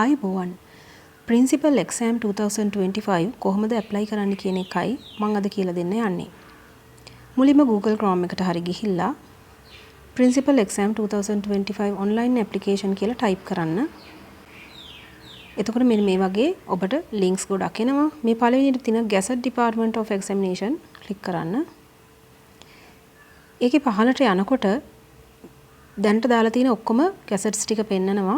අයිබෝවන් principal exam 2025 කොහොමද apply කරන්න කියන එකයි මම අද කියලා දෙන්න යන්නේ. මුලින්ම Google Chrome එකට හරි ගිහිල්ලා ප්‍රින්සිපල් එක්සෑම් 2025 ඔන්ලයින් ඇප්ලිකේෂන් කියලා ටයිප් කරන්න. එතකොට මෙන්න මේ වගේ ඔබට ලින්ක්ස් ගොඩක් එනවා. මේ පළවෙනියට තියෙන Gazette Department of Examination click කරන්න. ඒකේ පහළට යනකොට දැන්ට දාලා තියෙන ඔක්කොම ගැසට්ස් ටික පෙන්නනවා.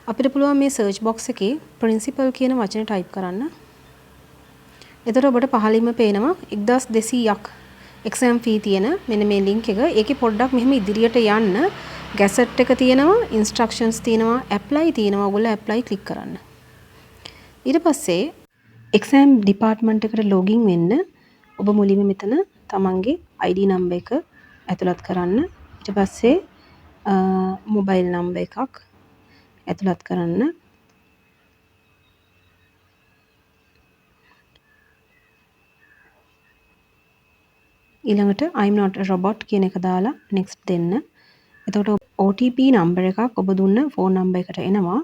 අපිට පුළුවන් මේ සර්ච් බොක්ස් එකේ ප්‍රින්සිපල් කියන වචනේ ටයිප් කරන්න. එතකොට ඔබට පහළින්ම පේනවා 1200ක් එක්සෑම් ෆී තියෙන මෙන්න මේ ලින්ක් එක. ඒකේ පොඩ්ඩක් මෙහෙම ඉදිරියට යන්න ගැසට් එක තියෙනවා, ඉන්ස්ට්‍රක්ෂන්ස් තියෙනවා, ඇප්ලයි තියෙනවා. ඔයගොල්ලෝ ඇප්ලයි ක්ලික් කරන්න. ඊට පස්සේ එක්සෑම් ඩිපාර්ට්මන්ට් එකට ලොගින් වෙන්න ඔබ මුලින්ම මෙතන තමන්ගේ ID නම්බර් එක ඇතුළත් කරන්න. ඊට පස්සේ මොබයිල් නම්බර් එකක් ඇතුළත් කරන්න. ඊළඟට I'm not a robot කියන එක දාලා next දෙන්න. එතකොට OTP නම්බර් එකක් ඔබ දුන්න ෆෝන් නම්බර් එකට එනවා.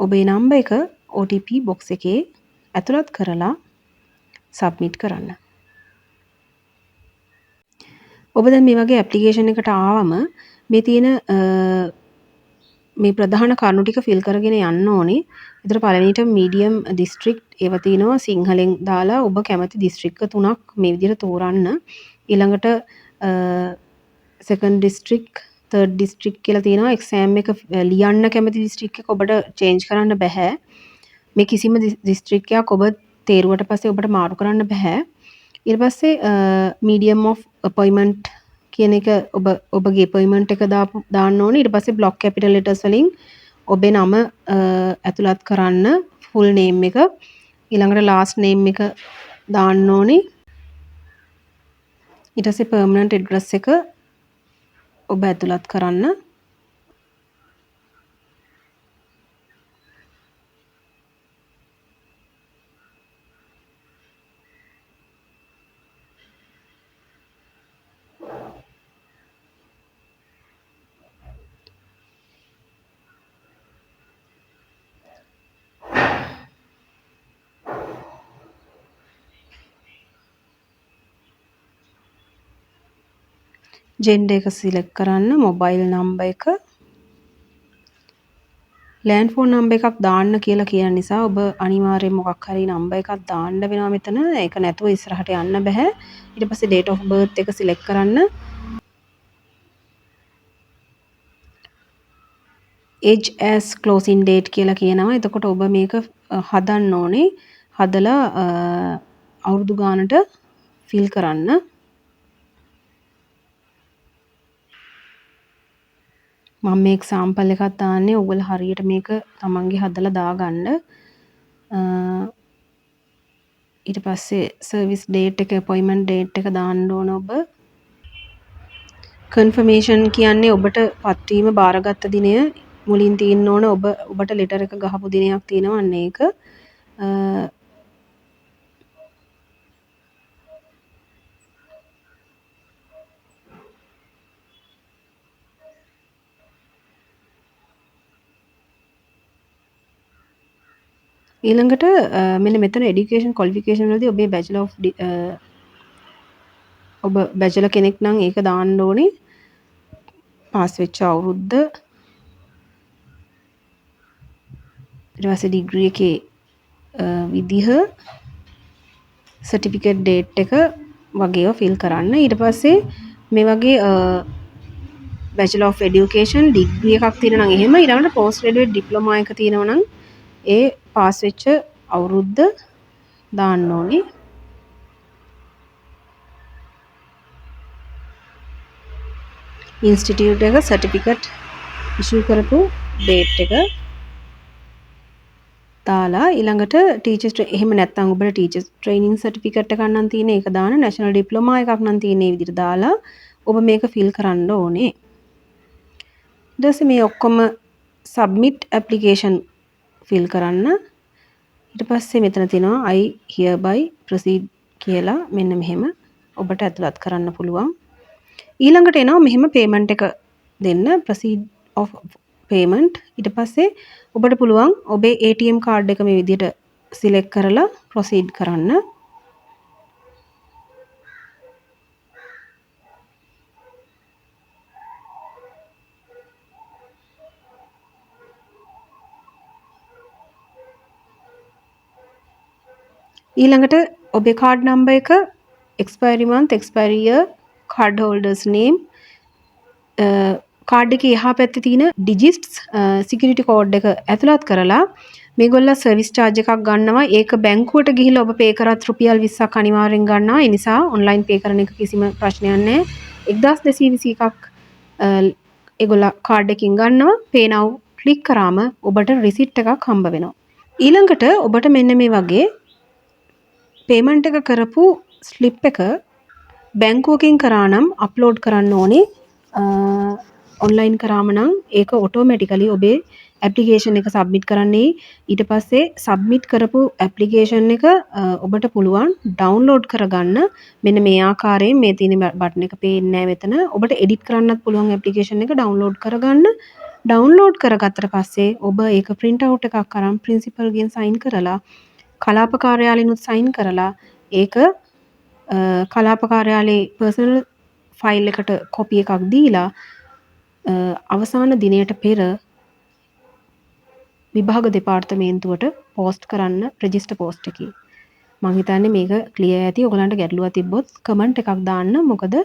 ඔබේ නම්බර් එක OTP box එකේ ඇතුළත් කරලා submit කරන්න. ඔබ දැන් මේ වගේ ඇප්ලිකේෂන් එකට ආවම මේ තියෙන මේ ප්‍රධාන කරුණු ටික ෆිල් කරගෙන යන්න ඕනේ. ඒතර පළවෙනිට මීඩියම් දිස්ත්‍රික්ට් ඒව තියෙනවා සිංහලෙන් දාලා ඔබ කැමති දිස්ත්‍රික්ක 3ක් මේ විදිහට තෝරන්න. ඊළඟට සෙකන්ඩ් දිස්ත්‍රික්ට්, තර්ඩ් දිස්ත්‍රික්ට් කියලා තියෙනවා. එක්සෑම් එක ලියන්න කැමති දිස්ත්‍රික්ක එක ඔබට චේන්ජ් කරන්න බෑ. මේ කිසිම දිස්ත්‍රික්කයක් ඔබ තේරුවට පස්සේ ඔබට මාරු කරන්න බෑ. ඊට පස්සේ medium of appointment කියන එක ඔබගේ appointment එක දාන්න ඕනේ. ඊට පස්සේ block capital letters වලින් ඔබේ නම ඇතුළත් කරන්න full name එක. ඊළඟට last name එක දාන්න ඕනේ. ඊට පස්සේ permanent address එක ඔබ ඇතුළත් කරන්න. ජෙන්ඩර් එක සිලෙක්ට් කරන්න. මොබයිල් නම්බර් එක, ලෑන්ඩ් ෆෝන් නම්බර් එකක් දාන්න කියලා කියන නිසා ඔබ අනිවාර්යයෙන් මොකක් හරි නම්බර් එකක් දාන්න වෙනවා මෙතන. ඒක නැතුව ඉස්සරහට යන්න බෑ. ඊට පස්සේ date of birth එක සිලෙක්ට් කරන්න. age as closing date කියලා කියනවා. එතකොට ඔබ මේක හදන්න ඕනේ. හදලා අවුරුදු ගානට ෆිල් කරන්න. මම මේ එක්සැම්පල් එකක් දාන්නේ ඔයගොල්ලෝ හරියට මේක තමන්ගේ හදලා දාගන්න. ඊට පස්සේ සර්විස් ඩේට් එක, අපොයින්ට්මන්ට් ඩේට් එක දාන්න ඕන ඔබ. කන්ෆර්මේෂන් කියන්නේ ඔබට පත්වීම බාරගත්ත දිනය මුලින් තියෙන්න ඕන. ඔබට ලෙටර් එක ගහපු දිනයක් තියෙනවා අන්න ඒක. ඊළඟට මෙන්න මෙතන এডুকেෂන් ක්වොලිෆිකේෂන් වලදී ඔබේ බැචලර් ඔෆ් ඔබ බැචලර් කෙනෙක් නම් ඒක දාන්න ඕනේ. පාස් වෙච්ච අවුරුද්ද, ඊට පස්සේ ඩිග්‍රී එකේ විදිහ, සර්ටිෆිකේට් ඩේට් එක වගේව ෆිල් කරන්න. ඊට පස්සේ මේ වගේ බැචලර් ඔෆ් এডুকেෂන් ඩිග්‍රී එකක් තියෙනවා නම් එහෙම, ඊළඟට පෝස්ට් ග්‍රැජුවේට් ඩිප්ලෝමා එක තියෙනවා නම් ඒ පාස් වෙච්ච අවුරුද්ද දාන්න ඕනේ. ඉන්ස්ටිටියුට් එක සර්ටිෆිකේට් ඉෂුව කරපු ඩේට් එක දාලා ඊළඟට ටීචර්ස් එහෙම නැත්නම් ඔබට ටීචර්ස් ට්‍රේනින් සර්ටිෆිකේට් එකක් නම් තියෙන ඒක දාන්න. නැෂනල් ඩිප්ලෝමා එකක් නම් තියෙන මේ විදිහට දාලා ඔබ මේක ෆිල් කරන්න ඕනේ. ඊට පස්සේ මේ ඔක්කොම සබ්මිට් ඇප්ලිකේෂන් ෆිල් කරන්න. ඊට පස්සේ මෙතන තියෙනවා I hereby proceed කියලා මෙන්න මෙහෙම ඔබට ඇතුළත් කරන්න පුළුවන්. ඊළඟට එනවා මෙහෙම payment එක දෙන්න proceed of payment. ඊට පස්සේ ඔබට පුළුවන් ඔබේ ATM card එක මේ විදිහට select කරලා proceed කරන්න. ඊළඟට ඔබේ card number එක, expiry month, expiry year, card holders name, card එකේ එහා පැත්තේ තියෙන digits security code එක ඇතුළත් කරලා මේගොල්ලෝ සර්විස් charge එකක් ගන්නවා. ඒක බැංකුවට ගිහිල්ලා ඔබ pay කරත් රුපියල් 20ක් අනිවාර්යෙන් ගන්නවා. ඒ නිසා online pay කරන එක කිසිම ප්‍රශ්නයක් නැහැ. 1221ක් ඒගොල්ලෝ කාඩ් එකකින් ගන්නවා. pay now click කරාම ඔබට receipt එකක් හම්බ වෙනවා. ඊළඟට ඔබට මෙන්න මේ වගේ payment එක කරපු slip එක බැංකුවකින් කරා නම් අප්ලෝඩ් කරන්න ඕනේ. ඔන්ලයින් කරාම නම් ඒක ඔටෝමැටිකලි ඔබේ ඇප්ලිකේෂන් එක සබ්මිට් කරන්නේ. ඊට පස්සේ සබ්මිට් කරපු ඇප්ලිකේෂන් එක ඔබට පුළුවන් ඩවුන්ලෝඩ් කරගන්න. මෙන්න මේ ආකාරයෙන් මේ තියෙන බටන් එක පේන්නේ නැහැ මෙතන. ඔබට එඩිට් කරන්නත් පුළුවන් ඇප්ලිකේෂන් එක ඩවුන්ලෝඩ් කරගන්න. ඩවුන්ලෝඩ් කරගත්තට පස්සේ ඔබ ඒක print out එකක් අරන් ප්‍රින්සිපල් ගෙන් සයින් කරලා කලාප කාර්යාලයෙන්ුත් සයින් කරලා ඒක කලාප කාර්යාලයේ පර්සනල් ෆයිල් එකට කොපි එකක් දීලා අවසාන දිනයට පෙර විභාග දෙපාර්තමේන්තුවට පෝස්ට් කරන්න රෙජිස්ටර් පෝස්ට් එකේ. මම හිතන්නේ මේක ක්ලියර් ඇති. ඔයගලන්ට ගැටලුවක් තිබ්බොත් කමෙන්ට් එකක් දාන්න. මොකද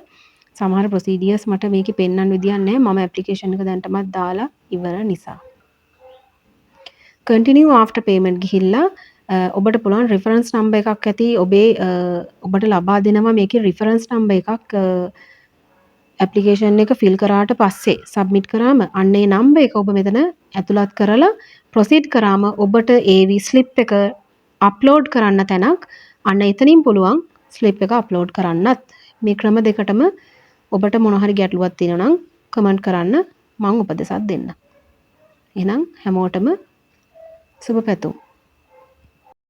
සමහර ප්‍රොසීඩියර්ස් මට මේකේ පෙන්වන්න විදියක් නැහැ. මම ඇප්ලිකේෂන් එක දැන්ටමත් දාලා ඉවර නිසා. continue after payment ගිහිල්ලා ඔබට පුළුවන් reference number එකක් ඇති ඔබට ලබා දෙනවා මේකේ reference number එකක් ඇප්ලිකේෂන් එක ෆිල් කරාට පස්සේ සබ්මිට් කරාම අන්න ඒ නම්බර් එක ඔබ මෙතන ඇතුළත් කරලා ප්‍රොසීඩ් කරාම ඔබට ඒ ස්ලිප් එක අප්ලෝඩ් කරන්න තැනක් අන්න එතනින් පුළුවන් ස්ලිප් එක අප්ලෝඩ් කරන්නත්. මේ ක්‍රම දෙකටම ඔබට මොන හරි ගැටලුවක් තියෙනවා නම් කමෙන්ට් කරන්න මම උපදෙසක් දෙන්නම්. එහෙනම් හැමෝටම සුබ පැතුම්.